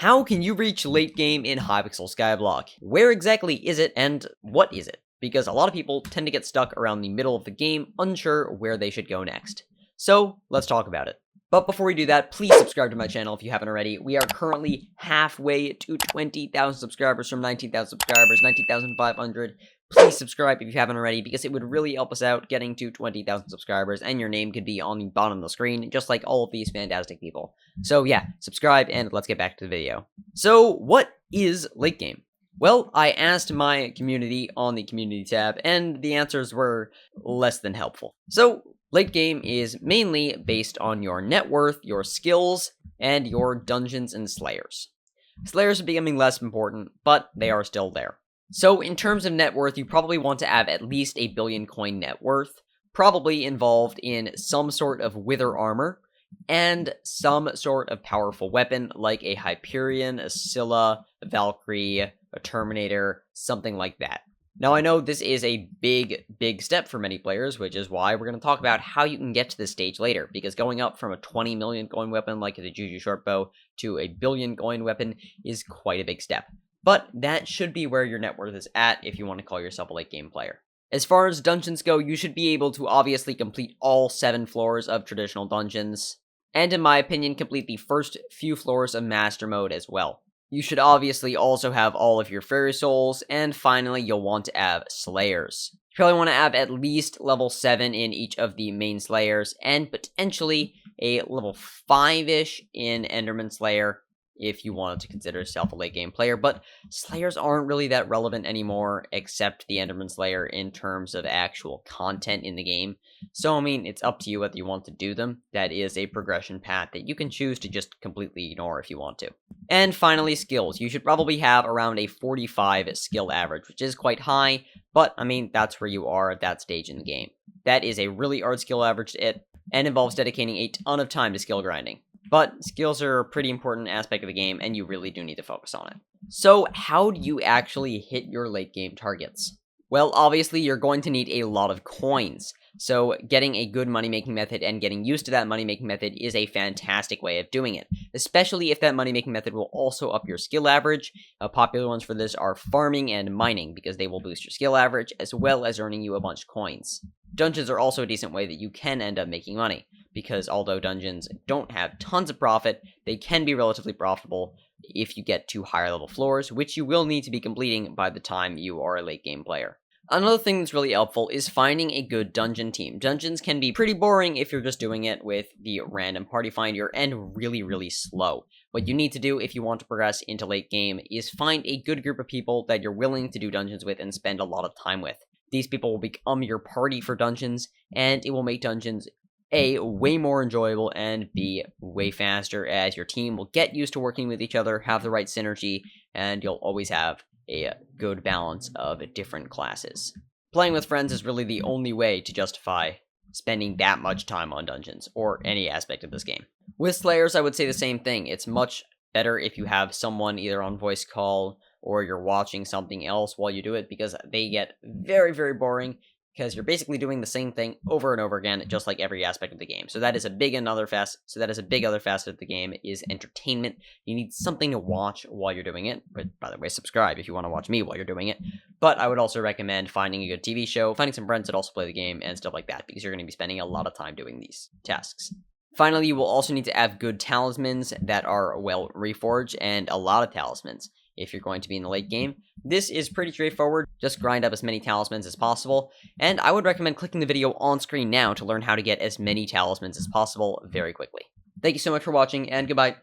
How can you reach late game in Hypixel Skyblock? Where exactly is it and what is it? Because a lot of people tend to get stuck around the middle of the game, unsure where they should go next. So, let's talk about it. But before we do that, please subscribe to my channel if you haven't already. We are currently halfway to 20,000 subscribers from 19,000 subscribers, 19,500. Please subscribe if you haven't already, because it would really help us out getting to 20,000 subscribers, and your name could be on the bottom of the screen, just like all of these fantastic people. So yeah, subscribe, and let's get back to the video. So, what is late game? Well, I asked my community on the community tab, and the answers were less than helpful. So, late game is mainly based on your net worth, your skills, and your dungeons and slayers. Slayers are becoming less important, but they are still there. So in terms of net worth, you probably want to have at least a billion coin net worth, probably involved in some sort of wither armor, and some sort of powerful weapon like a Hyperion, a Scylla, a Valkyrie, a Terminator, something like that. Now I know this is a big step for many players, which is why we're going to talk about how you can get to this stage later, because going up from a 20 million coin weapon like the Juju Shortbow to a billion coin weapon is quite a big step. But that should be where your net worth is at if you want to call yourself a late game player. As far as dungeons go, you should be able to obviously complete all 7 floors of traditional dungeons, and in my opinion, complete the first few floors of Master Mode as well. You should obviously also have all of your Fairy Souls, and finally, you'll want to have Slayers. You probably want to have at least level 7 in each of the main Slayers, and potentially a level 5-ish in Enderman Slayer, if you wanted to consider yourself a late game player, but Slayers aren't really that relevant anymore, except the Enderman Slayer in terms of actual content in the game. So, I mean, it's up to you whether you want to do them. That is a progression path that you can choose to just completely ignore if you want to. And finally, skills. You should probably have around a 45 skill average, which is quite high, but, I mean, that's where you are at that stage in the game. That is a really hard skill average to hit, and involves dedicating a ton of time to skill grinding. But skills are a pretty important aspect of the game, and you really do need to focus on it. So, how do you actually hit your late game targets? Well, obviously, you're going to need a lot of coins. So, getting a good money-making method and getting used to that money-making method is a fantastic way of doing it, especially if that money-making method will also up your skill average. Popular ones for this are farming and mining, because they will boost your skill average, as well as earning you a bunch of coins. Dungeons are also a decent way that you can end up making money, because although dungeons don't have tons of profit, they can be relatively profitable if you get to higher level floors, which you will need to be completing by the time you are a late game player. Another thing that's really helpful is finding a good dungeon team. Dungeons can be pretty boring if you're just doing it with the random party finder, and really slow. What you need to do if you want to progress into late game is find a good group of people that you're willing to do dungeons with and spend a lot of time with. These people will become your party for dungeons, and it will make dungeons A, way more enjoyable, and B, way faster, as your team will get used to working with each other, have the right synergy, and you'll always have a good balance of different classes. Playing with friends is really the only way to justify spending that much time on dungeons, or any aspect of this game. With Slayers, I would say the same thing. It's much better if you have someone either on voice call, or you're watching something else while you do it, because they get very boring, because you're basically doing the same thing over and over again, just like every aspect of the game. So that is a big other facet of the game, is entertainment. You need something to watch while you're doing it. But by the way, subscribe if you want to watch me while you're doing it. But I would also recommend finding a good TV show, finding some friends that also play the game, and stuff like that, because you're going to be spending a lot of time doing these tasks. Finally, you will also need to have good talismans that are well reforged, and a lot of talismans if you're going to be in the late game. This is pretty straightforward. Just grind up as many talismans as possible, and I would recommend clicking the video on screen now to learn how to get as many talismans as possible very quickly. Thank you so much for watching, and goodbye.